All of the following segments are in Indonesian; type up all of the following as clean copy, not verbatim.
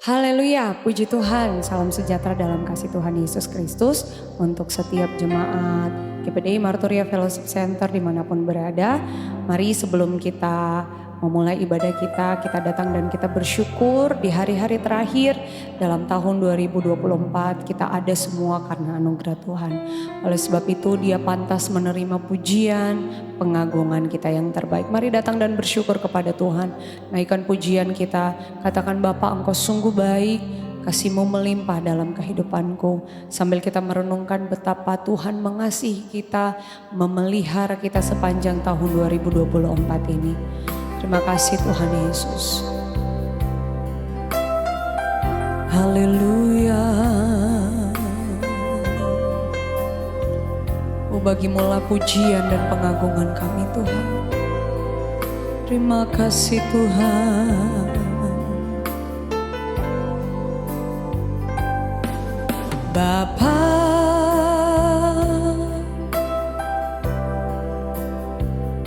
Haleluya, puji Tuhan, salam sejahtera dalam kasih Tuhan Yesus Kristus untuk setiap jemaat GPDI Marturia Fellowship Center dimanapun berada. Mari sebelum kita memulai ibadah kita datang dan kita bersyukur di hari-hari terakhir dalam tahun 2024 kita ada semua karena anugerah Tuhan. Oleh sebab itu Dia pantas menerima pujian, pengagungan kita yang terbaik. Mari datang dan bersyukur kepada Tuhan. Naikkan pujian kita, katakan Bapa Engkau sungguh baik, kasih-Mu melimpah dalam kehidupanku. Sambil kita merenungkan betapa Tuhan mengasihi kita, memelihara kita sepanjang tahun 2024 ini. Terima kasih Tuhan Yesus. Haleluya. Oh, bagimu-lah pujian dan pengagungan kami Tuhan. Terima kasih Tuhan. Bapa,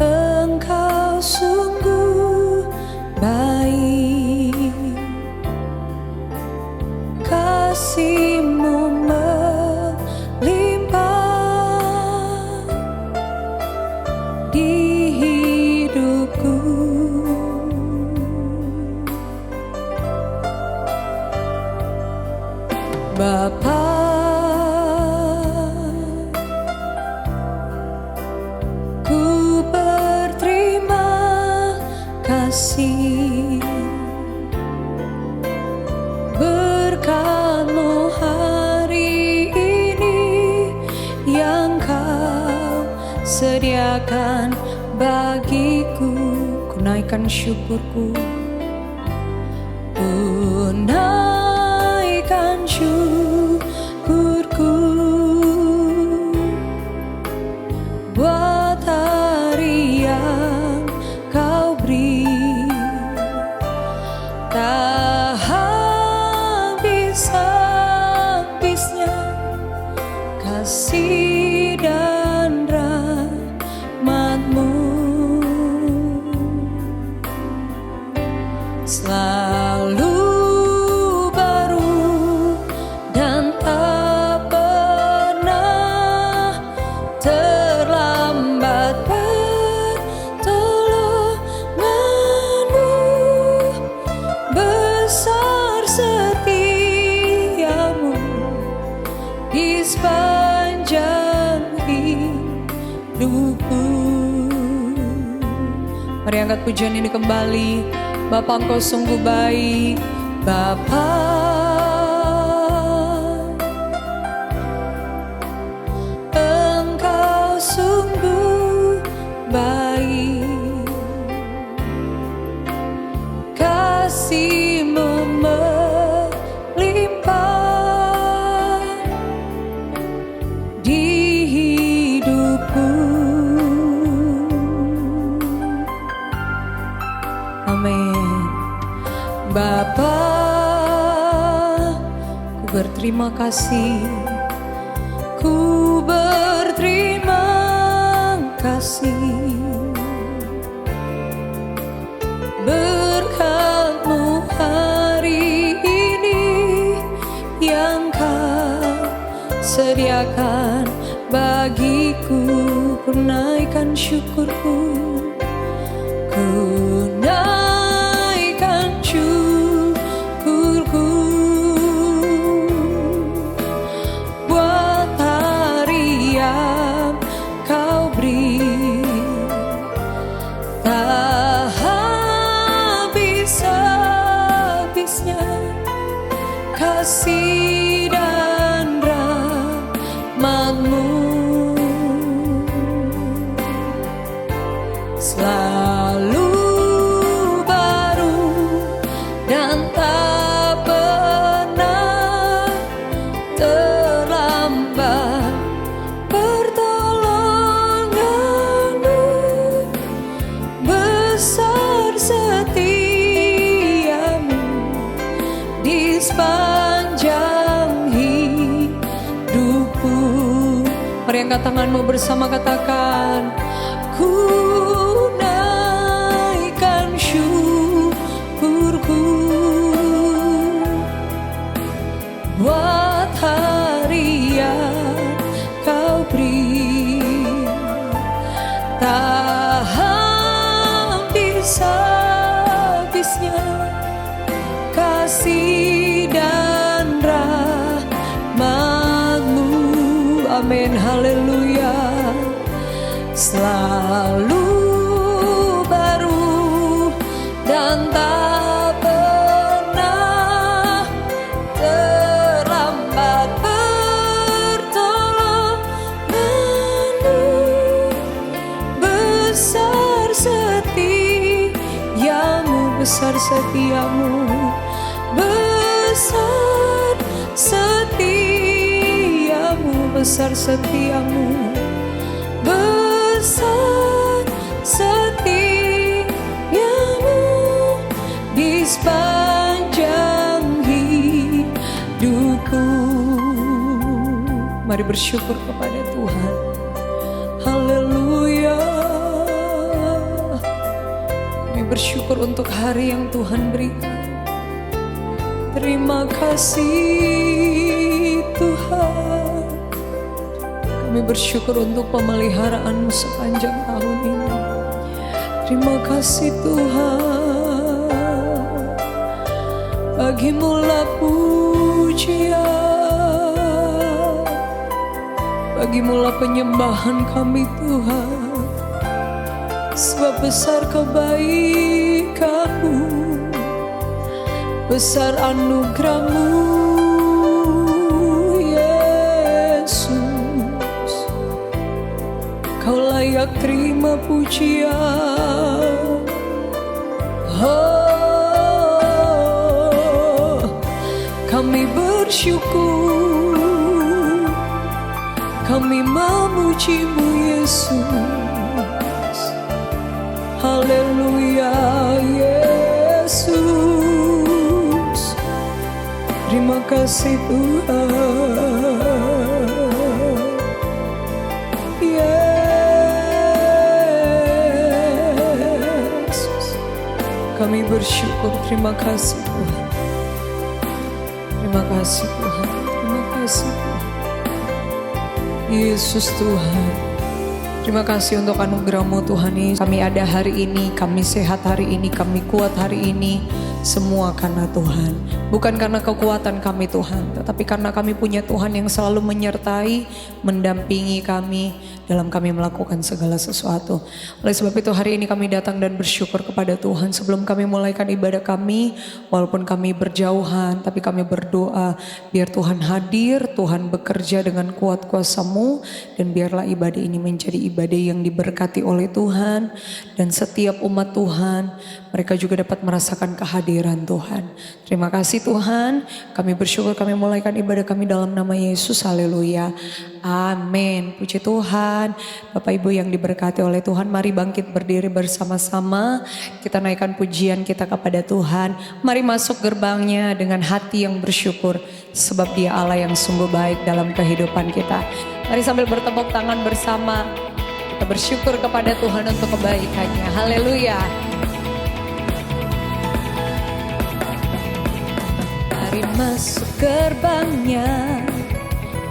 Engkau sungguh baik, kasih-Mu melimpah di hidupku. Bapa, ku berterima kasih berkat-Mu hari ini yang Kau sediakan bagiku. Ku naikkan syukurku, ku naikkan syukurku buat hari yang Kau beri. Tak habis-habisnya kasih dan rahmat-Mu, selalu baru dan tak pernah terlambat. Pertolongan-Mu besar, setia-Mu di sepanjang hidupku. Mari angkat pujian ini kembali. Bapa Engkau sungguh baik, Bapa, Engkau sungguh baik, kasih-Mu melimpah di hidupku. Amin. Bapa, ku berterima kasih, ku berterima kasih berkat-Mu hari ini yang Kau sediakan bagiku. Ku naikkan syukurku, ku naikkan syukurku buat hari yang Kau beri. Tak habis-habisnya kasih dan rahmat-Mu, selalu baru dan tak pernah terlambat. Pertolongan-Mu besar, setia-Mu di sepanjang hidupku. Mari angkat tanganmu bersama, katakan, ku naikkan syukurku luasnya kasih dan rahmat-Mu. Amin, haleluya. Selalu baru dan tak pernah terlambat pertolongan-Mu. Besar setiamu, besar setiamu, besar setiamu, besar setiamu, besar setiamu di sepanjang hidupku. Mari bersyukur kepada Tuhan. Haleluya. Kami bersyukur untuk hari yang Tuhan berikan. Terima kasih Tuhan. Kami bersyukur untuk pemeliharaan-Mu sepanjang tahun ini. Terima kasih Tuhan. Bagimu-lah pujian, Bagimu-lah penyembahan kami Tuhan. Sebab besar kebaikan-Mu, besar anugerah-Mu Yesus. Kau layak terima pujian. Oh, kami bersyukur, kami memuji-Mu Yesus. Haleluya Yesus. Terima kasih Tuhan. Yesus. Kami bersyukur, terima kasih Tuhan. Terima kasih Tuhan. Terima kasih Tuhan. Yesus Tuhan. Terima kasih untuk anugerah-Mu Tuhan Yesus. Kami ada hari ini, kami sehat hari ini, kami kuat hari ini. Semua karena Tuhan. Bukan karena kekuatan kami Tuhan, tetapi karena kami punya Tuhan yang selalu menyertai, mendampingi kami dalam kami melakukan segala sesuatu. Oleh sebab itu hari ini kami datang dan bersyukur kepada Tuhan. Sebelum kami mulaikan ibadah kami, walaupun kami berjauhan, tapi kami berdoa biar Tuhan hadir, Tuhan bekerja dengan kuat kuasa-Mu, dan biarlah ibadah ini menjadi ibadah yang diberkati oleh Tuhan, dan setiap umat Tuhan mereka juga dapat merasakan kehadiran Tuhan. Terima kasih Tuhan. Kami bersyukur kami mulaikan ibadah kami dalam nama Yesus. Haleluya. Amin. Puji Tuhan. Bapak Ibu yang diberkati oleh Tuhan, mari bangkit berdiri bersama-sama. Kita naikkan pujian kita kepada Tuhan. Mari masuk gerbangnya dengan hati yang bersyukur, sebab Dia Allah yang sungguh baik dalam kehidupan kita. Mari sambil bertepuk tangan bersama, kita bersyukur kepada Tuhan untuk kebaikannya. Haleluya. Mari masuk gerbangnya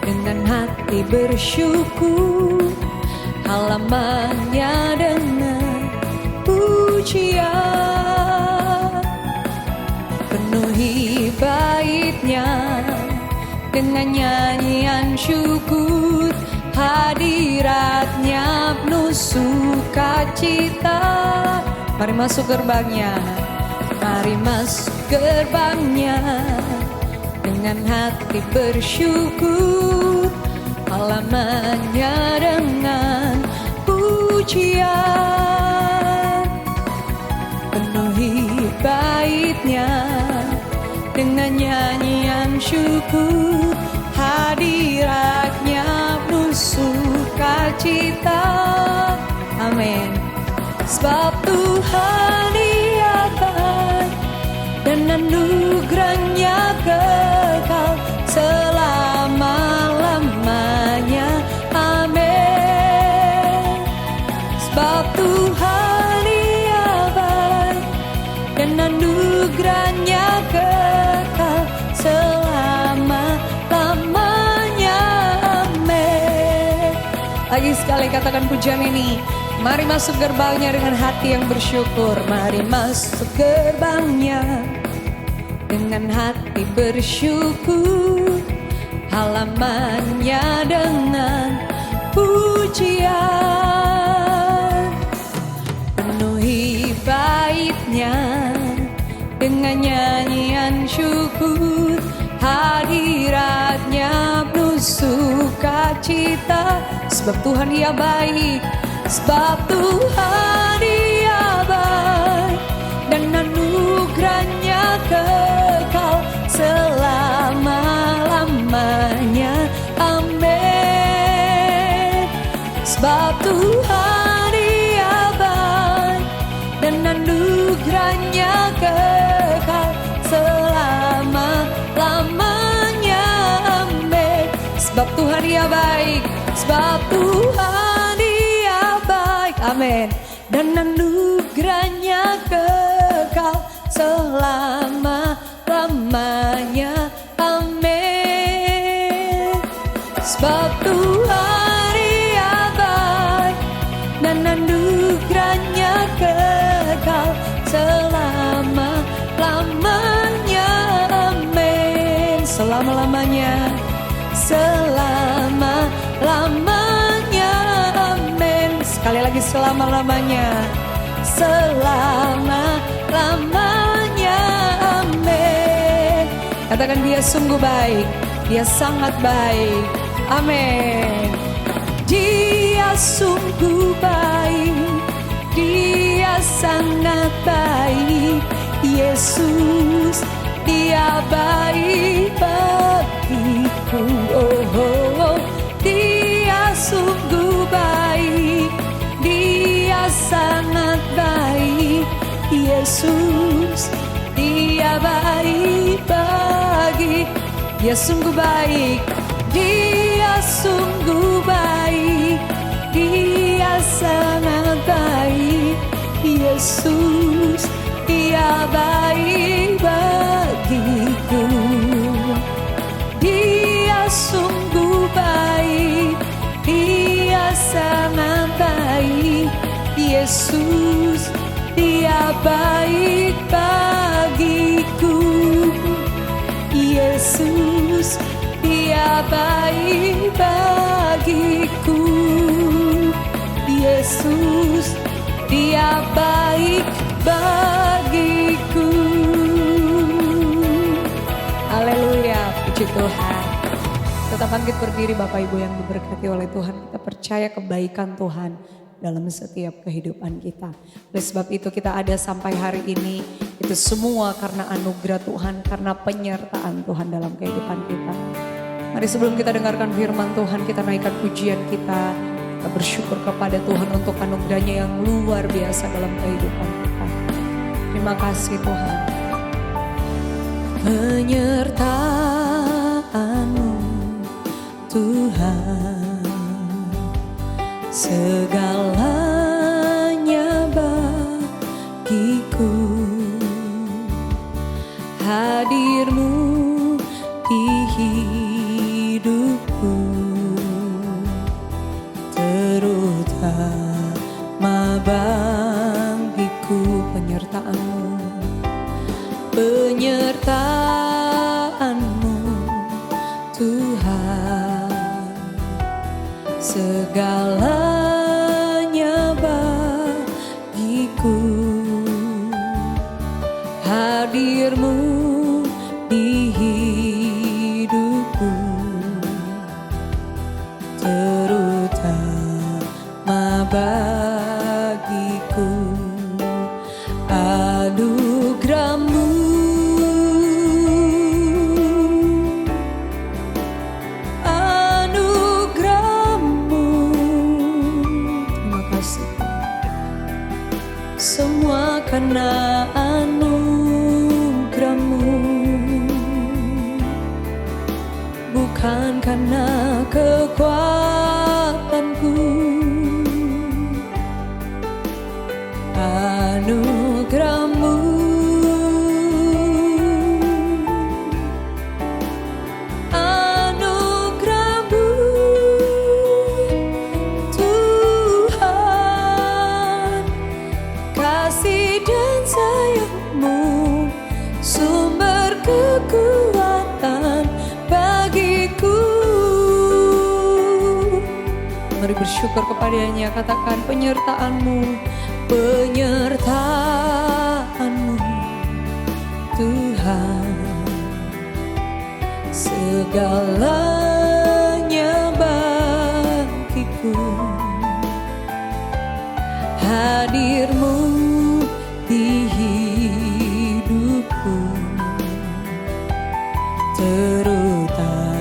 dengan hati bersyukur, halamannya dengan pujian. Penuhi baitnya dengan nyanyian syukur, hadiratnya penuh sukacita. Mari masuk gerbangnya. Mari masuk gerbangnya dengan hati bersyukur, halamannya dengan pujian. Penuhi baitnya dengan nyanyian syukur, hadiratnya penuh sukacita. Amin. Sebab Tuhan Dia baik dan anugerahnya kekal selama-lamanya. Amin. Sebab Tuhan Dia baik dan anugerahnya kekal selama-lamanya. Amin. Lagi sekali katakan pujian ini. Mari masuk gerbangnya dengan hati yang bersyukur. Mari masuk gerbangnya dengan hati bersyukur. Halamannya dengan pujian. Penuhi baitnya dengan nyanyian syukur. Hadiratnya penuh sukacita. Sebab Tuhan Dia baik. Sebab Tuhan Dia baik. Dan anugerahnya kekal selama-lamanya. Amin. Sebab Tuhan Dia baik. Dan anugerahnya kekal selama-lamanya. Amin. Sebab Tuhan Dia baik. Sebab Tuhan Dia baik. Amin. Dan anugerahnya kekal selama-lamanya. Amin. Sebab Tuhan Dia baik. Dan anugerahnya kekal selama-lamanya. Amin. Selama-lamanya. Selama-lamanya. Amin. Sekali lagi selama-lamanya. Selama-lamanya. Amin. Katakan Dia sungguh baik. Dia sangat baik. Amin. Dia sungguh baik. Dia sangat baik. Yesus, Dia baik bagiku. Oh, oh, oh. Dia sungguh baik. Dia sangat baik. Yesus, Dia baik bagi. Dia sungguh baik. Dia sungguh baik. Dia sangat baik. Yesus, Dia baik bagiku. Dia sungguh baik. Dia sangat baik. Yesus, Dia baik bagiku. Yesus, Dia baik bagiku. Yesus, Dia baik bagiku. Haleluya, puji Tuhan. Tetap bangkit berdiri Bapak Ibu yang diberkati oleh Tuhan. Kita percaya kebaikan Tuhan dalam setiap kehidupan kita. Oleh sebab itu kita ada sampai hari ini. Itu semua karena anugerah Tuhan, karena penyertaan Tuhan dalam kehidupan kita. Mari sebelum kita dengarkan firman Tuhan, kita naikkan pujian kita. Kita bersyukur kepada Tuhan untuk anugerahnya yang luar biasa dalam kehidupan kita. Terima kasih Tuhan. Penyertaan-Mu Tuhan, segalanya bagiku. Hadir-Mu di hidupku, terutama bagiku. Penyertaan-Mu, penyertaan-Mu Tuhan, segalanya bagiku. Hadir-Mu di hidupku, terutama bagiku. Anugerah-Mu, anugerah-Mu, terima kasih. Semua karena anugerah-Mu, bukan karena kekuatanku. Anugerah-Mu, anugerah-Mu Tuhan, sumber kekuatan bagiku. Mari bersyukur kepadanya, katakan penyertaan-Mu, penyertaan-Mu Tuhan, segalanya bagiku. Hadir-Mu di hidupku, terutama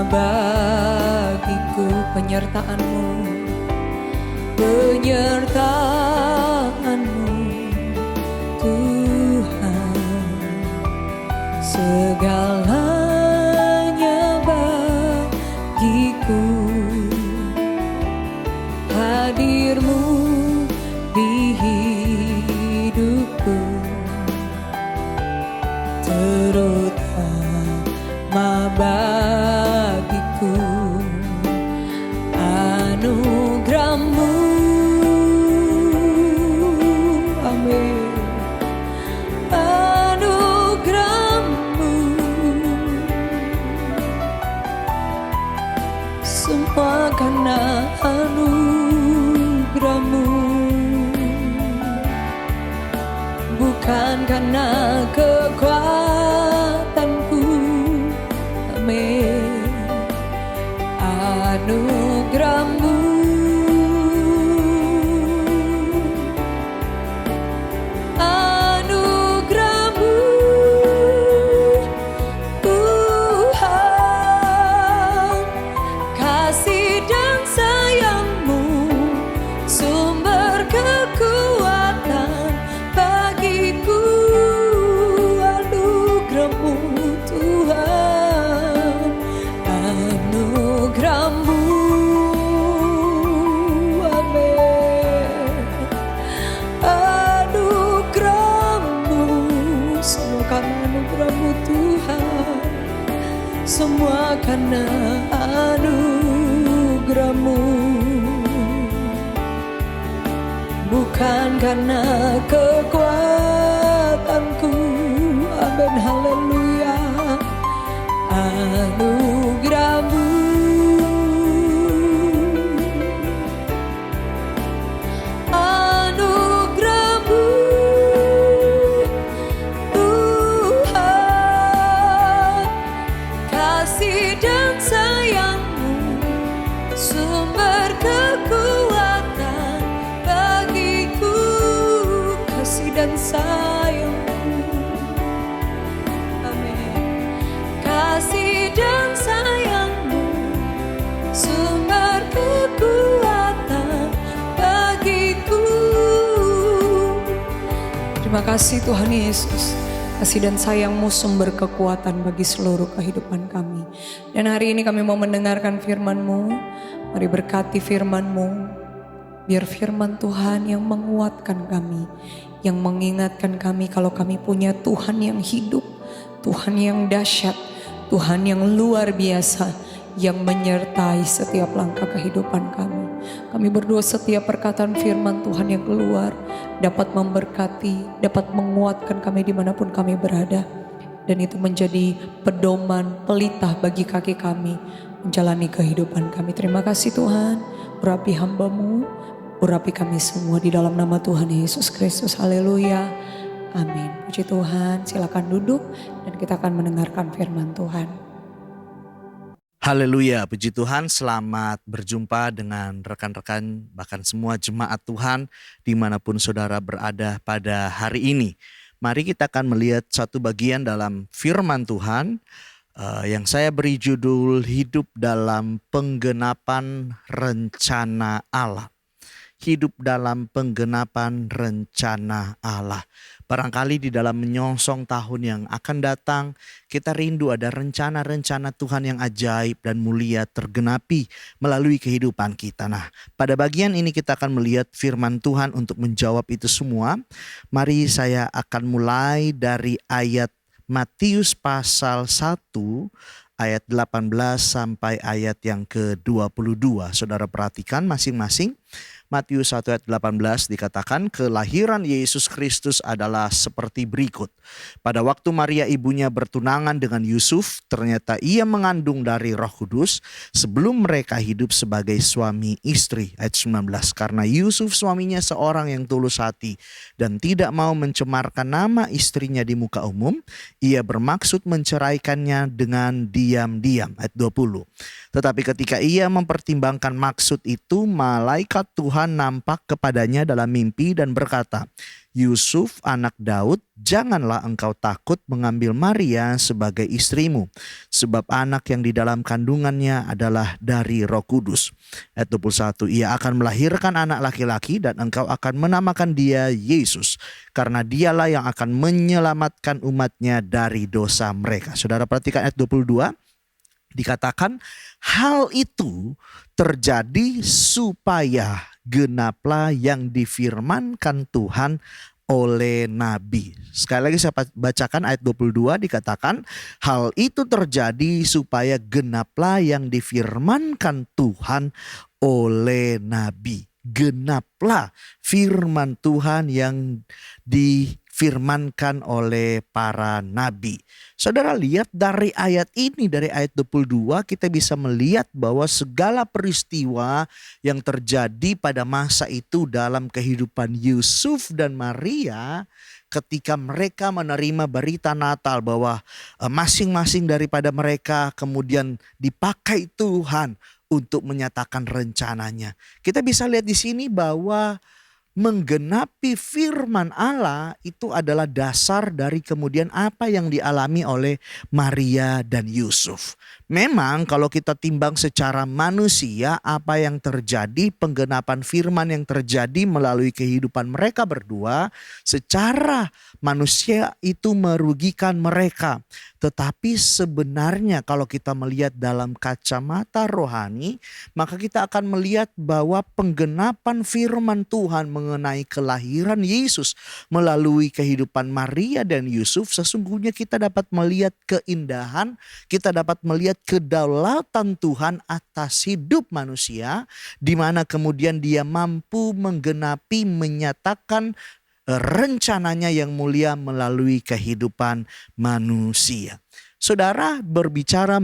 bagiku. Penyertaan-Mu, penyertaan-Mu Tuhan, segalanya bagiku. Hadir-Mu di hidupku, terutama bagiku. Anugerah-Mu, amin. Anugerah-Mu, semua karena anugerah-Mu, bukan karena kekuatanku, amin. Anugerah-Mu, anugerah-Mu Tuhan, kasih dan sayang-Mu, sumber kekuatan bagiku. Anugerah-Mu Tuhan, anugerah-Mu, amin. Anugerah-Mu, semua karena anugerah-Mu Tuhan, semua karena anugerah-Mu, bukan karena kekuatanku, amin, haleluya. Anugerah-Mu, anugerah-Mu Tuhan, kasih dan sayang-Mu, sumber kekuatan bagiku. Kasih dan sayang-Mu, amin. Kasih dan sayang-Mu, sumber kekuatan bagiku. Terima kasih Tuhan Yesus. Kasih dan sayang-Mu sumber kekuatan bagi seluruh kehidupan kami. Dan hari ini kami mau mendengarkan firman-Mu. Mari berkati firman-Mu. Biar firman Tuhan yang menguatkan kami, yang mengingatkan kami kalau kami punya Tuhan yang hidup, Tuhan yang dahsyat, Tuhan yang luar biasa, yang menyertai setiap langkah kehidupan kami. Kami berdoa setiap perkataan firman Tuhan yang keluar dapat memberkati, dapat menguatkan kami dimanapun kami berada. Dan itu menjadi pedoman, pelita bagi kaki kami menjalani kehidupan kami. Terima kasih Tuhan, urapi hamba-Mu, urapi kami semua di dalam nama Tuhan Yesus Kristus. Haleluya. Amin. Puji Tuhan, silakan duduk dan kita akan mendengarkan firman Tuhan. Haleluya, puji Tuhan, selamat berjumpa dengan rekan-rekan bahkan semua jemaat Tuhan dimanapun saudara berada pada hari ini. Mari kita akan melihat satu bagian dalam firman Tuhan yang saya beri judul Hidup dalam Penggenapan Rencana Allah. Hidup dalam penggenapan rencana Allah. Barangkali di dalam menyongsong tahun yang akan datang, kita rindu ada rencana-rencana Tuhan yang ajaib dan mulia tergenapi melalui kehidupan kita. Nah, pada bagian ini kita akan melihat firman Tuhan untuk menjawab itu semua. Mari saya akan mulai dari ayat Matius pasal 1 ayat 18 sampai ayat yang ke-22. Saudara perhatikan masing-masing. Matius 1 ayat 18 dikatakan kelahiran Yesus Kristus adalah seperti berikut. Pada waktu Maria ibunya bertunangan dengan Yusuf, ternyata ia mengandung dari Roh Kudus sebelum mereka hidup sebagai suami istri. Ayat 19, karena Yusuf suaminya seorang yang tulus hati dan tidak mau mencemarkan nama istrinya di muka umum, ia bermaksud menceraikannya dengan diam-diam. Ayat 20. Tetapi ketika ia mempertimbangkan maksud itu, malaikat Tuhan nampak kepadanya dalam mimpi dan berkata, Yusuf anak Daud, janganlah engkau takut mengambil Maria sebagai istrimu, sebab anak yang di dalam kandungannya adalah dari Roh Kudus. Ayat 21, ia akan melahirkan anak laki-laki dan engkau akan menamakan dia Yesus, karena dialah yang akan menyelamatkan umatnya dari dosa mereka. Saudara perhatikan ayat 22. Dikatakan hal itu terjadi supaya genaplah yang difirmankan Tuhan oleh Nabi. Sekali lagi saya bacakan ayat 22, dikatakan hal itu terjadi supaya genaplah yang difirmankan Tuhan oleh Nabi. Genaplah firman Tuhan yang difirmankan oleh para nabi. Saudara lihat dari ayat ini, dari ayat 22 kita bisa melihat bahwa segala peristiwa yang terjadi pada masa itu dalam kehidupan Yusuf dan Maria ketika mereka menerima berita Natal bahwa masing-masing daripada mereka kemudian dipakai Tuhan untuk menyatakan rencananya. Kita bisa lihat di sini bahwa menggenapi firman Allah itu adalah dasar dari kemudian apa yang dialami oleh Maria dan Yusuf. Memang kalau kita timbang secara manusia, apa yang terjadi, penggenapan firman yang terjadi melalui kehidupan mereka berdua, secara manusia itu merugikan mereka. Tetapi sebenarnya kalau kita melihat dalam kacamata rohani, maka kita akan melihat bahwa penggenapan firman Tuhan mengenai kelahiran Yesus melalui kehidupan Maria dan Yusuf, sesungguhnya kita dapat melihat keindahan, kita dapat melihat kedaulatan Tuhan atas hidup manusia, di mana kemudian dia mampu menggenapi, menyatakan rencananya yang mulia melalui kehidupan manusia. Saudara, berbicara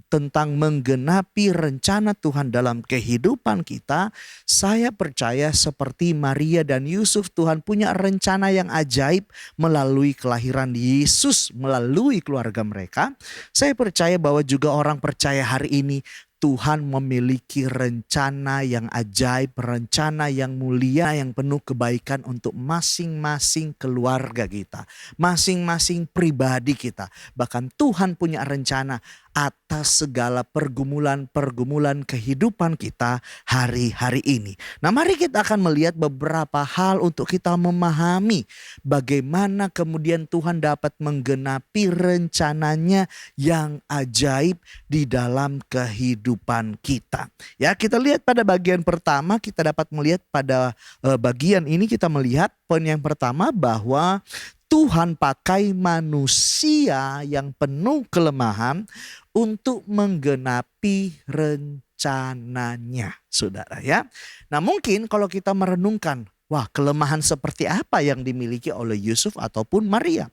tentang menggenapi rencana Tuhan dalam kehidupan kita, saya percaya seperti Maria dan Yusuf, Tuhan punya rencana yang ajaib melalui kelahiran Yesus, melalui keluarga mereka. Saya percaya bahwa juga orang percaya hari ini Tuhan memiliki rencana yang ajaib, rencana yang mulia, yang penuh kebaikan untuk masing-masing keluarga kita, masing-masing pribadi kita. Bahkan Tuhan punya rencana atas segala pergumulan-pergumulan kehidupan kita hari-hari ini. Nah, mari kita akan melihat beberapa hal untuk kita memahami bagaimana kemudian Tuhan dapat menggenapi rencananya yang ajaib di dalam kehidupan kita. Ya, kita lihat pada bagian pertama, kita dapat melihat pada bagian ini kita melihat poin yang pertama bahwa Tuhan pakai manusia yang penuh kelemahan untuk menggenapi rencananya, saudara ya. Nah, mungkin kalau kita merenungkan, wah, kelemahan seperti apa yang dimiliki oleh Yusuf ataupun Maria?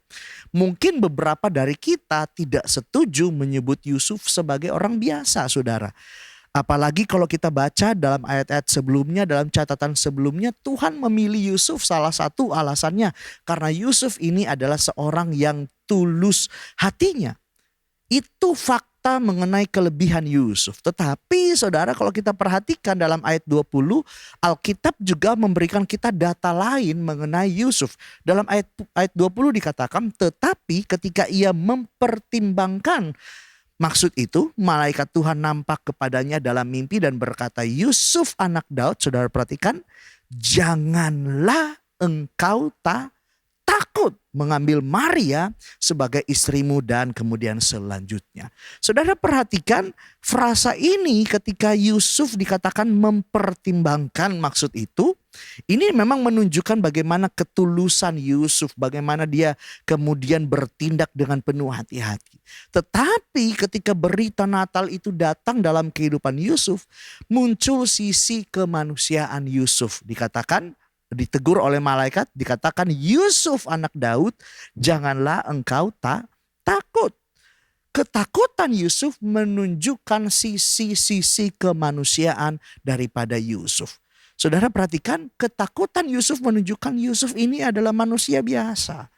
Mungkin beberapa dari kita tidak setuju menyebut Yusuf sebagai orang biasa, saudara. Apalagi kalau kita baca dalam ayat-ayat sebelumnya, dalam catatan sebelumnya, Tuhan memilih Yusuf salah satu alasannya karena Yusuf ini adalah seorang yang tulus hatinya. Itu fakta mengenai kelebihan Yusuf. Tetapi saudara, kalau kita perhatikan dalam ayat 20, Alkitab juga memberikan kita data lain mengenai Yusuf. Dalam ayat 20 dikatakan, tetapi ketika ia mempertimbangkan maksud itu, malaikat Tuhan nampak kepadanya dalam mimpi dan berkata, Yusuf anak Daud, saudara perhatikan, janganlah engkau takut mengambil Maria sebagai istrimu dan kemudian selanjutnya. Saudara perhatikan frasa ini ketika Yusuf dikatakan mempertimbangkan maksud itu. Ini memang menunjukkan bagaimana ketulusan Yusuf, bagaimana dia kemudian bertindak dengan penuh hati-hati. Tetapi ketika berita Natal itu datang dalam kehidupan Yusuf, muncul sisi kemanusiaan Yusuf. Ditegur oleh malaikat, dikatakan, Yusuf anak Daud, janganlah engkau takut. Ketakutan Yusuf menunjukkan sisi-sisi kemanusiaan daripada Yusuf. Saudara perhatikan, ketakutan Yusuf menunjukkan Yusuf ini adalah manusia biasa.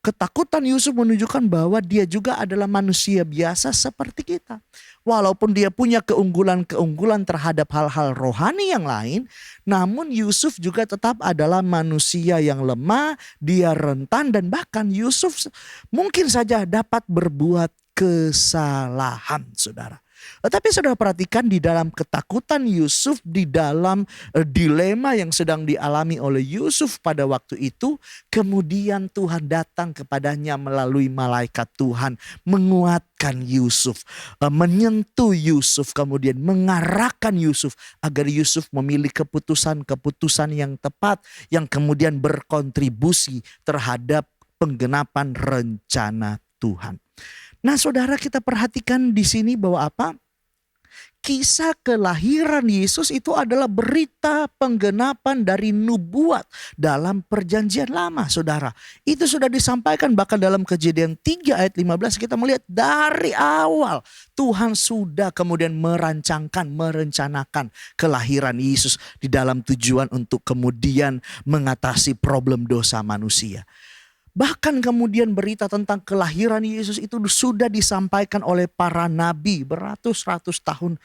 Ketakutan Yusuf menunjukkan bahwa dia juga adalah manusia biasa seperti kita. Walaupun dia punya keunggulan-keunggulan terhadap hal-hal rohani yang lain, namun Yusuf juga tetap adalah manusia yang lemah, dia rentan, dan bahkan Yusuf mungkin saja dapat berbuat kesalahan, saudara. Tetapi saudara perhatikan di dalam ketakutan Yusuf, di dalam dilema yang sedang dialami oleh Yusuf pada waktu itu, kemudian Tuhan datang kepadanya melalui malaikat Tuhan, menguatkan Yusuf, menyentuh Yusuf, kemudian mengarahkan Yusuf agar Yusuf memilih keputusan-keputusan yang tepat, yang kemudian berkontribusi terhadap penggenapan rencana Tuhan. Nah, saudara, kita perhatikan di sini bahwa apa? Kisah kelahiran Yesus itu adalah berita penggenapan dari nubuat dalam perjanjian lama, saudara. Itu sudah disampaikan bahkan dalam Kejadian 3 ayat 15 kita melihat dari awal Tuhan sudah kemudian merencanakan kelahiran Yesus di dalam tujuan untuk kemudian mengatasi problem dosa manusia. Bahkan kemudian berita tentang kelahiran Yesus itu sudah disampaikan oleh para nabi beratus-ratus tahun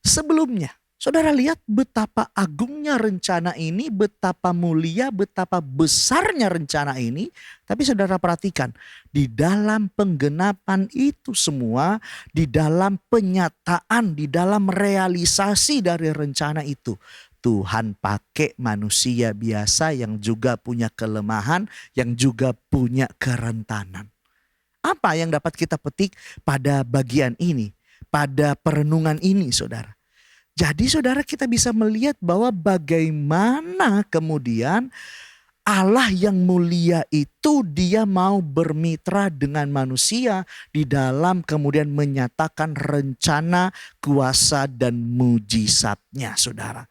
sebelumnya. Saudara lihat betapa agungnya rencana ini, betapa mulia, betapa besarnya rencana ini. Tapi saudara perhatikan, di dalam penggenapan itu semua, di dalam penyataan, di dalam realisasi dari rencana itu, Tuhan pakai manusia biasa yang juga punya kelemahan, yang juga punya kerentanan. Apa yang dapat kita petik pada bagian ini, pada perenungan ini, saudara? Jadi saudara, kita bisa melihat bahwa bagaimana kemudian Allah yang mulia itu dia mau bermitra dengan manusia di dalam kemudian menyatakan rencana, kuasa, dan mujizatnya, saudara.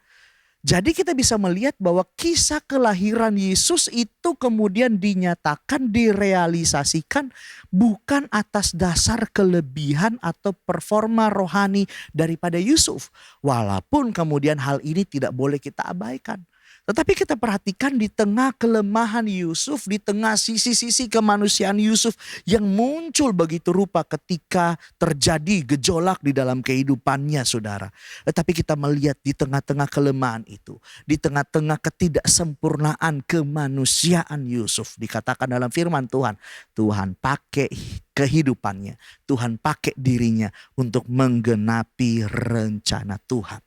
Jadi kita bisa melihat bahwa kisah kelahiran Yesus itu kemudian dinyatakan, direalisasikan bukan atas dasar kelebihan atau performa rohani daripada Yusuf. Walaupun kemudian hal ini tidak boleh kita abaikan. Tetapi kita perhatikan di tengah kelemahan Yusuf, di tengah sisi-sisi kemanusiaan Yusuf yang muncul begitu rupa ketika terjadi gejolak di dalam kehidupannya, saudara. Tetapi kita melihat di tengah-tengah kelemahan itu, di tengah-tengah ketidaksempurnaan kemanusiaan Yusuf, dikatakan dalam firman Tuhan, Tuhan pakai kehidupannya, Tuhan pakai dirinya untuk menggenapi rencana Tuhan.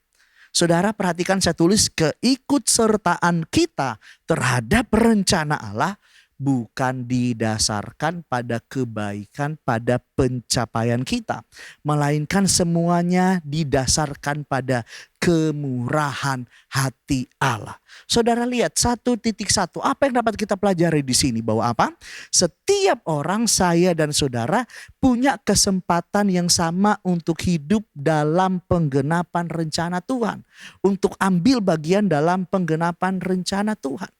Saudara perhatikan, saya tulis keikutsertaan kita terhadap rencana Allah bukan didasarkan pada kebaikan, pada pencapaian kita. Melainkan semuanya didasarkan pada kemurahan hati Allah. Saudara lihat 1.1, apa yang dapat kita pelajari di sini? Bahwa apa? Setiap orang, saya dan saudara, punya kesempatan yang sama untuk hidup dalam penggenapan rencana Tuhan. Untuk ambil bagian dalam penggenapan rencana Tuhan.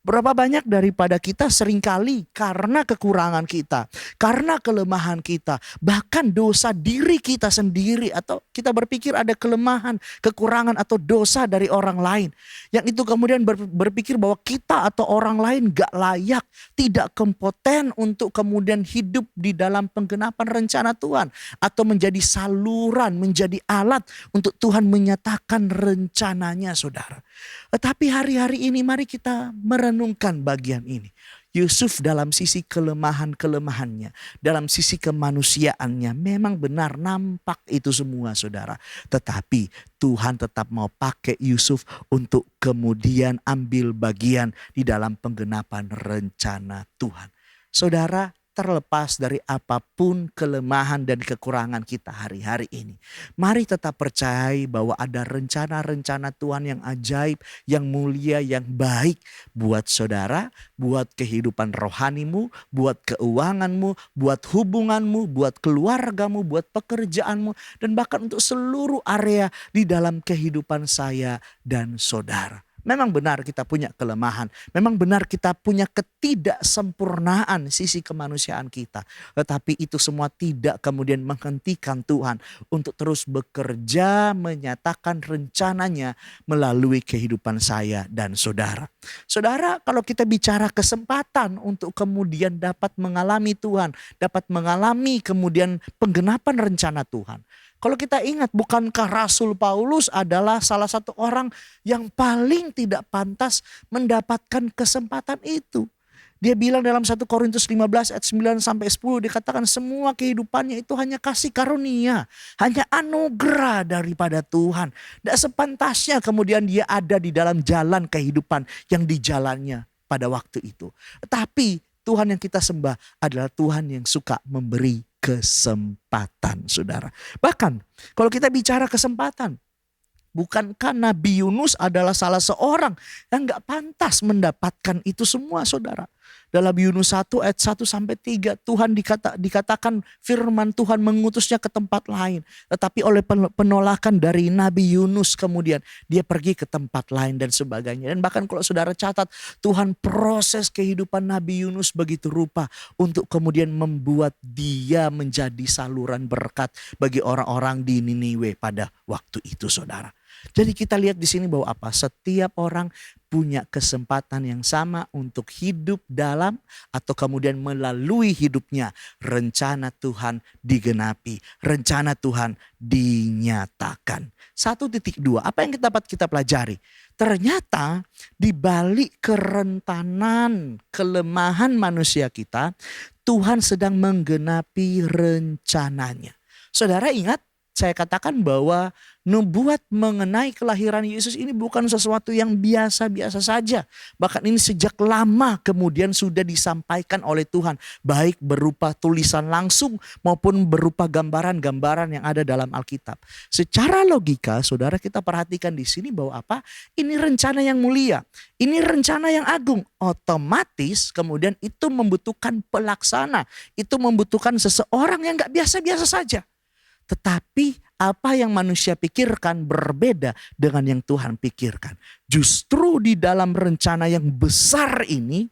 Berapa banyak daripada kita seringkali karena kekurangan kita, karena kelemahan kita, bahkan dosa diri kita sendiri, atau kita berpikir ada kelemahan, kekurangan atau dosa dari orang lain. Yang itu kemudian berpikir bahwa kita atau orang lain gak layak, tidak kompeten untuk kemudian hidup di dalam penggenapan rencana Tuhan. Atau menjadi saluran, menjadi alat untuk Tuhan menyatakan rencananya, saudara. Tetapi hari-hari ini mari kita merenungkan bagian ini. Yusuf dalam sisi kelemahan-kelemahannya, dalam sisi kemanusiaannya memang benar nampak itu semua saudara. Tetapi Tuhan tetap mau pakai Yusuf untuk kemudian ambil bagian di dalam penggenapan rencana Tuhan. Saudara, terlepas dari apapun kelemahan dan kekurangan kita hari-hari ini, mari tetap percaya bahwa ada rencana-rencana Tuhan yang ajaib, yang mulia, yang baik buat saudara, buat kehidupan rohanimu, buat keuanganmu, buat hubunganmu, buat keluargamu, buat pekerjaanmu, dan bahkan untuk seluruh area di dalam kehidupan saya dan saudara. Memang benar kita punya kelemahan. Memang benar kita punya ketidaksempurnaan sisi kemanusiaan kita. Tetapi itu semua tidak kemudian menghentikan Tuhan untuk terus bekerja menyatakan rencananya melalui kehidupan saya dan saudara. Saudara, kalau kita bicara kesempatan untuk kemudian dapat mengalami Tuhan, dapat mengalami kemudian penggenapan rencana Tuhan. Kalau kita ingat, bukankah Rasul Paulus adalah salah satu orang yang paling tidak pantas mendapatkan kesempatan itu. Dia bilang dalam 1 Korintus 15 ayat 9 sampai 10 dikatakan semua kehidupannya itu hanya kasih karunia, hanya anugerah daripada Tuhan. Tidak sepantasnya kemudian dia ada di dalam jalan kehidupan yang dijalannya pada waktu itu. Tapi Tuhan yang kita sembah adalah Tuhan yang suka memberi kesempatan, saudara. Bahkan kalau kita bicara kesempatan, bukankah Nabi Yunus adalah salah seorang yang gak pantas mendapatkan itu semua, saudara? Dalam Yunus 1 ayat 1 sampai 3 Tuhan dikatakan firman Tuhan mengutusnya ke tempat lain. Tetapi oleh penolakan dari Nabi Yunus kemudian dia pergi ke tempat lain dan sebagainya. Dan bahkan kalau saudara catat, Tuhan proses kehidupan Nabi Yunus begitu rupa untuk kemudian membuat dia menjadi saluran berkat bagi orang-orang di Niniwe pada waktu itu, saudara. Jadi kita lihat di sini bahwa apa? Setiap orang punya kesempatan yang sama untuk hidup dalam atau kemudian melalui hidupnya rencana Tuhan digenapi, rencana Tuhan dinyatakan. 1.2, apa yang dapat kita pelajari? Ternyata di balik kerentanan, kelemahan manusia kita, Tuhan sedang menggenapi rencananya. Saudara ingat, saya katakan bahwa nubuat mengenai kelahiran Yesus ini bukan sesuatu yang biasa-biasa saja. Bahkan ini sejak lama kemudian sudah disampaikan oleh Tuhan. Baik berupa tulisan langsung maupun berupa gambaran-gambaran yang ada dalam Alkitab. Secara logika, saudara, kita perhatikan di sini bahwa apa? Ini rencana yang mulia. Ini rencana yang agung. Otomatis kemudian itu membutuhkan pelaksana. Itu membutuhkan seseorang yang gak biasa-biasa saja. Tetapi apa yang manusia pikirkan berbeda dengan yang Tuhan pikirkan. Justru di dalam rencana yang besar ini,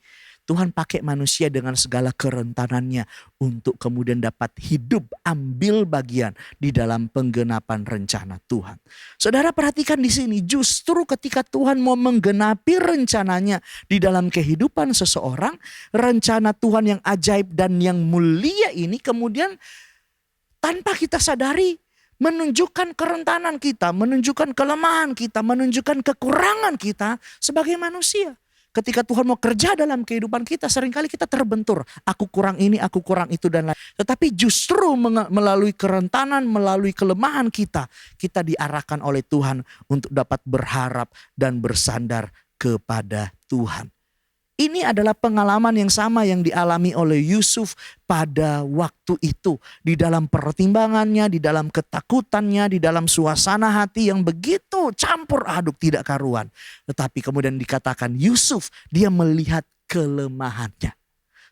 Tuhan pakai manusia dengan segala kerentanannya untuk kemudian dapat hidup, ambil bagian di dalam penggenapan rencana Tuhan. Saudara perhatikan di sini, justru ketika Tuhan mau menggenapi rencananya di dalam kehidupan seseorang, rencana Tuhan yang ajaib dan yang mulia ini kemudian tanpa kita sadari menunjukkan kerentanan kita, menunjukkan kelemahan kita, menunjukkan kekurangan kita sebagai manusia. Ketika Tuhan mau kerja dalam kehidupan kita, seringkali kita terbentur. Aku kurang ini, aku kurang itu dan lain. Tetapi justru melalui kerentanan, melalui kelemahan kita, kita diarahkan oleh Tuhan untuk dapat berharap dan bersandar kepada Tuhan. Ini adalah pengalaman yang sama yang dialami oleh Yusuf pada waktu itu. Di dalam pertimbangannya, di dalam ketakutannya, di dalam suasana hati yang begitu campur aduk tidak karuan. Tetapi kemudian dikatakan Yusuf, dia melihat kelemahannya.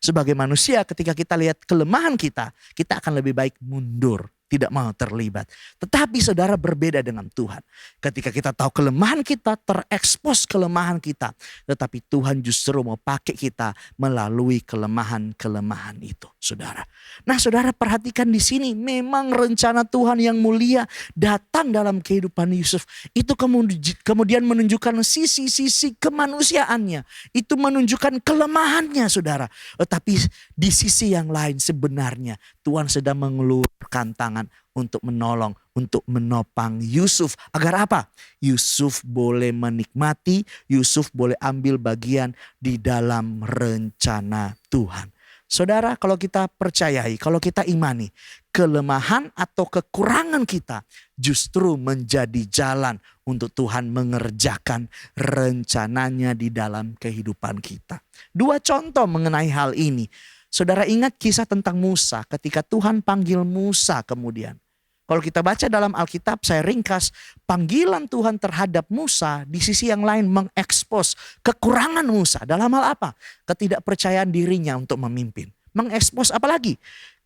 Sebagai manusia ketika kita lihat kelemahan kita akan lebih baik mundur. Tidak mau terlibat. Tetapi saudara berbeda dengan Tuhan. Ketika kita tahu kelemahan kita, terekspos kelemahan kita. Tetapi Tuhan justru mau pakai kita melalui kelemahan-kelemahan itu, saudara. Nah, saudara perhatikan di sini, memang rencana Tuhan yang mulia datang dalam kehidupan Yusuf. Itu kemudian menunjukkan sisi-sisi kemanusiaannya. Itu menunjukkan kelemahannya, saudara. Tetapi di sisi yang lain sebenarnya Tuhan sedang mengelurkan tangan untuk menolong, untuk menopang Yusuf. Agar apa? Yusuf boleh menikmati, Yusuf boleh ambil bagian di dalam rencana Tuhan. Saudara, kalau kita percayai, kalau kita imani, kelemahan atau kekurangan kita justru menjadi jalan untuk Tuhan mengerjakan rencananya di dalam kehidupan kita. Dua contoh mengenai hal ini. Saudara ingat kisah tentang Musa ketika Tuhan panggil Musa kemudian. Kalau kita baca dalam Alkitab, saya ringkas, panggilan Tuhan terhadap Musa di sisi yang lain mengekspos kekurangan Musa. Dalam hal apa? Ketidakpercayaan dirinya untuk memimpin. Mengekspos apa lagi?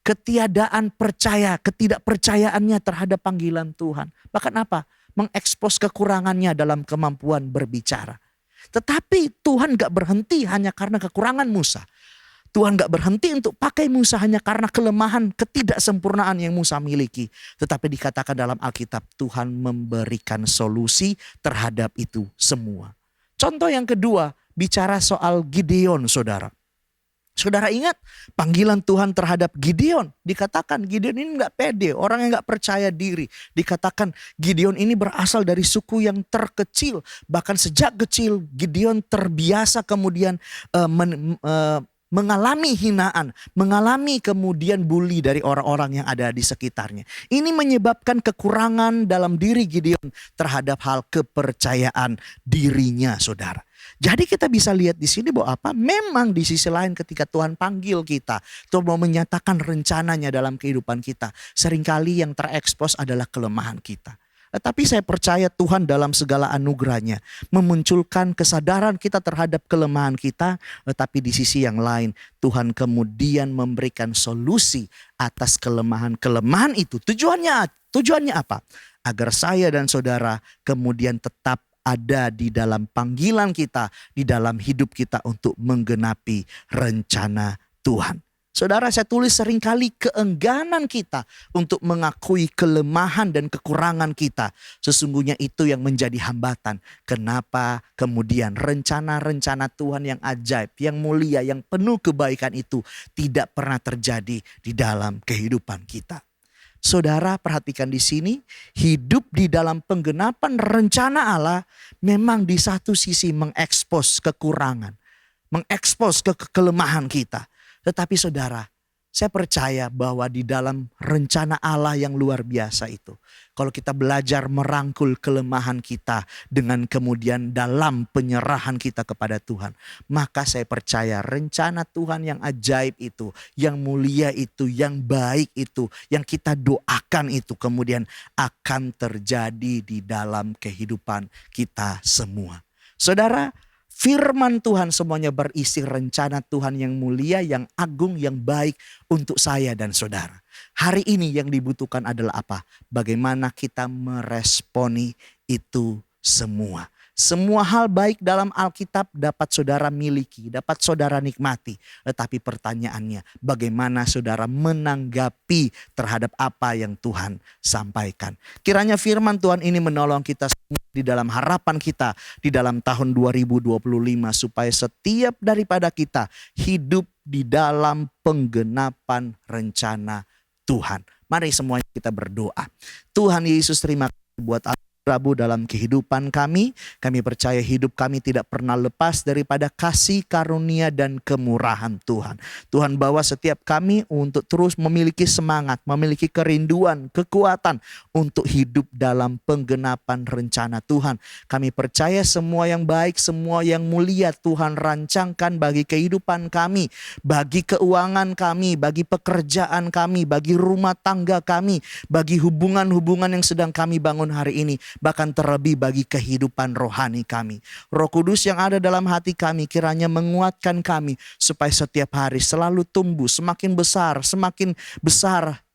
Ketiadaan percaya, ketidakpercayaannya terhadap panggilan Tuhan. Bahkan apa? Mengekspos kekurangannya dalam kemampuan berbicara. Tetapi Tuhan gak berhenti hanya karena kekurangan Musa. Tuhan gak berhenti untuk pakai Musa hanya karena kelemahan, ketidaksempurnaan yang Musa miliki. Tetapi dikatakan dalam Alkitab, Tuhan memberikan solusi terhadap itu semua. Contoh yang kedua, bicara soal Gideon, saudara. Saudara ingat panggilan Tuhan terhadap Gideon. Dikatakan Gideon ini gak pede, orang yang gak percaya diri. Dikatakan Gideon ini berasal dari suku yang terkecil. Bahkan sejak kecil Gideon terbiasa kemudian mengalami hinaan, mengalami kemudian bully dari orang-orang yang ada di sekitarnya. Ini menyebabkan kekurangan dalam diri Gideon terhadap hal kepercayaan dirinya, saudara. Jadi kita bisa lihat di sini bahwa apa? Memang di sisi lain ketika Tuhan panggil kita, Tuhan mau menyatakan rencananya dalam kehidupan kita, seringkali yang terekspos adalah kelemahan kita. Tetapi saya percaya Tuhan dalam segala anugerahnya memunculkan kesadaran kita terhadap kelemahan kita. Tetapi di sisi yang lain Tuhan kemudian memberikan solusi atas kelemahan-kelemahan itu. Tujuannya apa? Agar saya dan saudara kemudian tetap ada di dalam panggilan kita, di dalam hidup kita untuk menggenapi rencana Tuhan. Saudara, saya tulis seringkali keengganan kita untuk mengakui kelemahan dan kekurangan kita. Sesungguhnya itu yang menjadi hambatan. Kenapa kemudian rencana-rencana Tuhan yang ajaib, yang mulia, yang penuh kebaikan itu tidak pernah terjadi di dalam kehidupan kita. Saudara perhatikan di sini, hidup di dalam penggenapan rencana Allah memang di satu sisi mengekspos kekurangan, mengekspos kelemahan kita. Tetapi saudara, saya percaya bahwa di dalam rencana Allah yang luar biasa itu, kalau kita belajar merangkul kelemahan kita dengan kemudian dalam penyerahan kita kepada Tuhan, maka saya percaya rencana Tuhan yang ajaib itu, yang mulia itu, yang baik itu, yang kita doakan itu kemudian akan terjadi di dalam kehidupan kita semua. Saudara, firman Tuhan semuanya berisi rencana Tuhan yang mulia, yang agung, yang baik untuk saya dan saudara. Hari ini yang dibutuhkan adalah apa? Bagaimana kita meresponi itu semua. Semua hal baik dalam Alkitab dapat saudara miliki, dapat saudara nikmati. Tetapi pertanyaannya, bagaimana saudara menanggapi terhadap apa yang Tuhan sampaikan? Kiranya firman Tuhan ini menolong kita semua di dalam harapan kita di dalam tahun 2025, supaya setiap daripada kita hidup di dalam penggenapan rencana Tuhan. Mari semuanya kita berdoa. Tuhan Yesus, terima kasih buat Rabu dalam kehidupan kami. Kami percaya hidup kami tidak pernah lepas daripada kasih karunia dan kemurahan Tuhan. Tuhan bawa setiap kami untuk terus memiliki semangat, memiliki kerinduan, kekuatan untuk hidup dalam penggenapan rencana Tuhan. Kami percaya semua yang baik, semua yang mulia Tuhan rancangkan bagi kehidupan kami, bagi keuangan kami, bagi pekerjaan kami, bagi rumah tangga kami, bagi hubungan-hubungan yang sedang kami bangun hari ini. Bahkan terlebih bagi kehidupan rohani kami. Roh Kudus yang ada dalam hati kami kiranya menguatkan kami supaya setiap hari selalu tumbuh semakin besar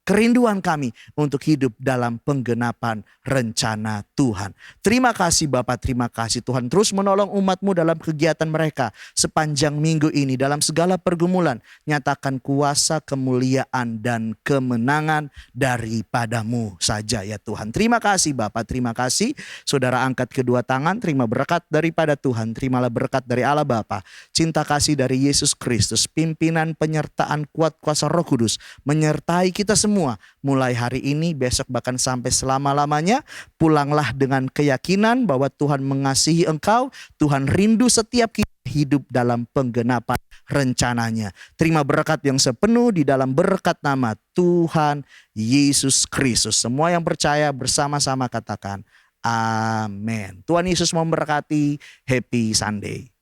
kerinduan kami untuk hidup dalam penggenapan rencana Tuhan. Terima kasih Bapa, terima kasih Tuhan. Terus menolong umat-Mu dalam kegiatan mereka sepanjang minggu ini. Dalam segala pergumulan, nyatakan kuasa, kemuliaan, dan kemenangan daripada-Mu saja ya Tuhan. Terima kasih Bapa, terima kasih. Saudara angkat kedua tangan, terima berkat daripada Tuhan. Terimalah berkat dari Allah Bapa, cinta kasih dari Yesus Kristus, pimpinan penyertaan kuat kuasa Roh Kudus menyertai kita semua semua mulai hari ini, besok bahkan sampai selama-lamanya. Pulanglah dengan keyakinan bahwa Tuhan mengasihi engkau, Tuhan rindu setiap kita hidup dalam penggenapan rencananya. Terima berkat yang sepenuh di dalam berkat nama Tuhan Yesus Kristus. Semua yang percaya bersama-sama katakan amin. Tuhan Yesus memberkati. Happy Sunday.